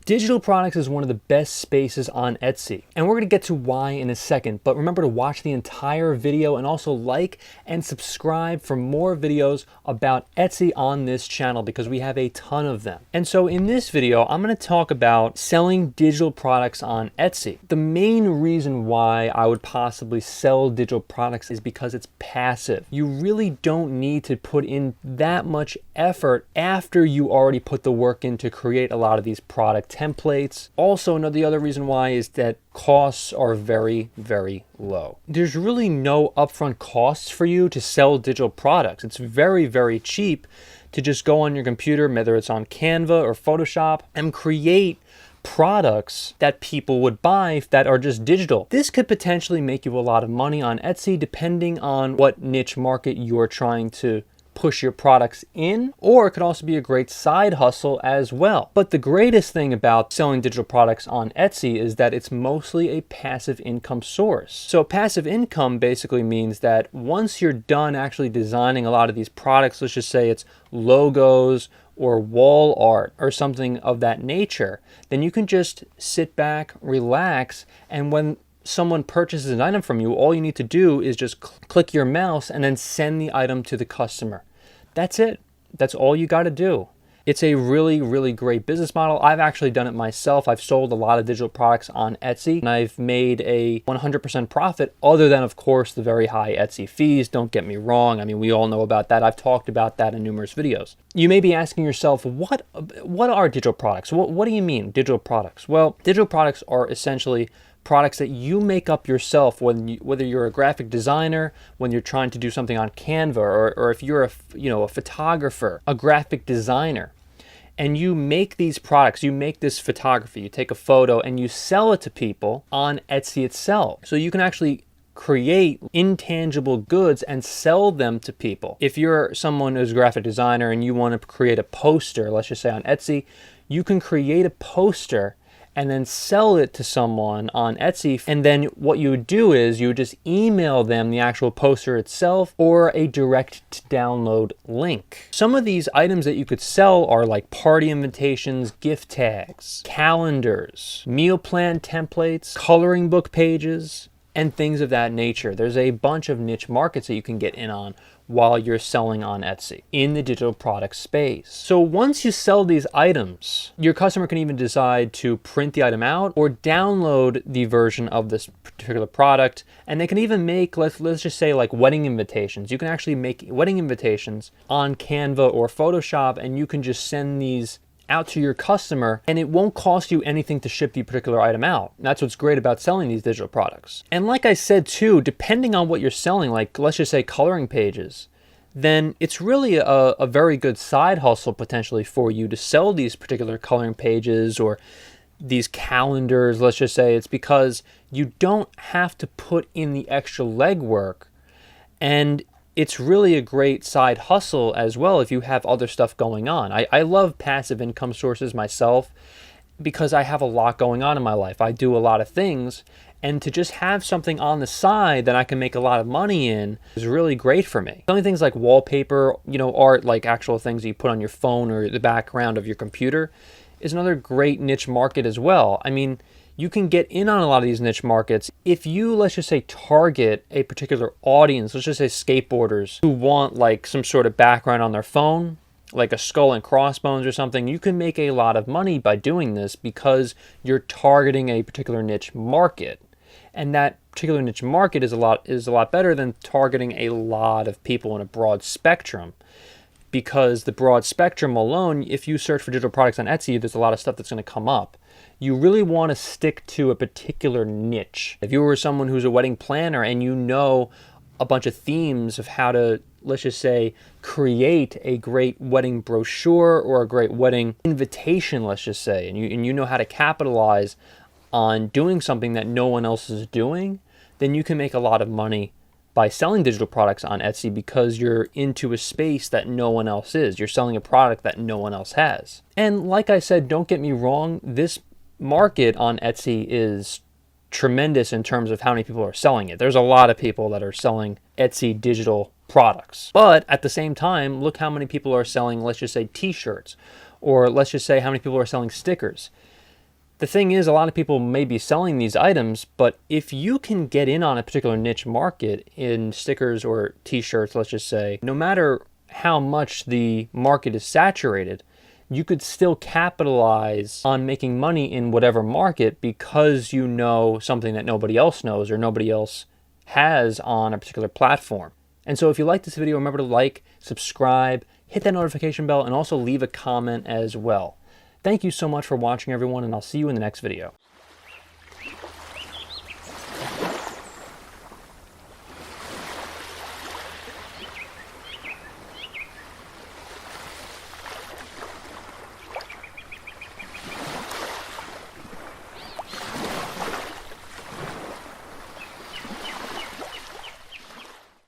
Digital products is one of the best spaces on Etsy, and we're going to get to why in a second, but remember to watch the entire video and also like and subscribe for more videos about Etsy on this channel because we have a ton of them. And so in this video, I'm going to talk about selling digital products on Etsy. The main reason why I would possibly sell digital products is because it's passive. You really don't need to put in that much effort after you already put the work in to create a lot of these product templates. Also, the other reason why is that costs are very, very low. There's really no upfront costs for you to sell digital products. It's very, very cheap to just go on your computer, whether it's on Canva or Photoshop, and create products that people would buy that are just digital. This could potentially make you a lot of money on Etsy depending on what niche market you're trying to push your products in, or it could also be a great side hustle as well. But the greatest thing about selling digital products on Etsy is that it's mostly a passive income source. So passive income basically means that once you're done actually designing a lot of these products, let's just say it's logos or wall art or something of that nature, then you can just sit back, relax, and when someone purchases an item from you, all you need to do is just click your mouse and then send the item to the customer. That's it. That's all you got to do. It's a really, really great business model. I've actually done it myself. I've sold a lot of digital products on Etsy, and I've made a 100% profit, other than, of course, the very high Etsy fees. Don't get me wrong. I mean, we all know about that. I've talked about that in numerous videos. You may be asking yourself, what are digital products? What do you mean, digital products? Well, digital products are essentially products that you make up yourself, whether you're a graphic designer, when you're trying to do something on Canva, or if you're a photographer, a graphic designer, and you make these products, you make this photography, you take a photo and you sell it to people on Etsy itself. So you can actually create intangible goods and sell them to people. If you're someone who's a graphic designer and you want to create a poster, let's just say on Etsy, you can create a poster and then sell it to someone on Etsy. And then what you would do is you would just email them the actual poster itself or a direct to download link. Some of these items that you could sell are like party invitations, gift tags, calendars, meal plan templates, coloring book pages, and things of that nature. There's a bunch of niche markets that you can get in on while you're selling on Etsy in the digital product space. So once you sell these items, your customer can even decide to print the item out or download the version of this particular product. And they can even make, let's just say, like wedding invitations. You can actually make wedding invitations on Canva or Photoshop, and you can just send these out to your customer, and it won't cost you anything to ship the particular item out. That's what's great about selling these digital products. And like I said too, depending on what you're selling, like let's just say coloring pages, then it's really a very good side hustle potentially for you to sell these particular coloring pages or these calendars. Let's just say it's because you don't have to put in the extra legwork, and it's really a great side hustle as well if you have other stuff going on. I love passive income sources myself because I have a lot going on in my life. I do a lot of things, and to just have something on the side that I can make a lot of money in is really great for me. Some things like wallpaper, art, like actual things that you put on your phone or the background of your computer is another great niche market as well. I mean, you can get in on a lot of these niche markets. If you, let's just say, target a particular audience, let's just say skateboarders who want like some sort of background on their phone, like a skull and crossbones or something, you can make a lot of money by doing this because you're targeting a particular niche market. And that particular niche market is a lot better than targeting a lot of people in a broad spectrum. Because the broad spectrum alone, if you search for digital products on Etsy, there's a lot of stuff that's going to come up. You really want to stick to a particular niche. If you were someone who's a wedding planner and you know a bunch of themes of how to, let's just say, create a great wedding brochure or a great wedding invitation, let's just say, and you know how to capitalize on doing something that no one else is doing, then you can make a lot of money by selling digital products on Etsy because you're into a space that no one else is. You're selling a product that no one else has. And like I said, don't get me wrong, this market on Etsy is tremendous in terms of how many people are selling it. There's a lot of people that are selling Etsy digital products. But at the same time, look how many people are selling, let's just say, t-shirts, or let's just say how many people are selling stickers. The thing is, a lot of people may be selling these items, but if you can get in on a particular niche market in stickers or t-shirts, let's just say, no matter how much the market is saturated, you could still capitalize on making money in whatever market because you know something that nobody else knows or nobody else has on a particular platform. And so if you like this video, remember to like, subscribe, hit that notification bell, and also leave a comment as well. Thank you so much for watching, everyone, and I'll see you in the next video.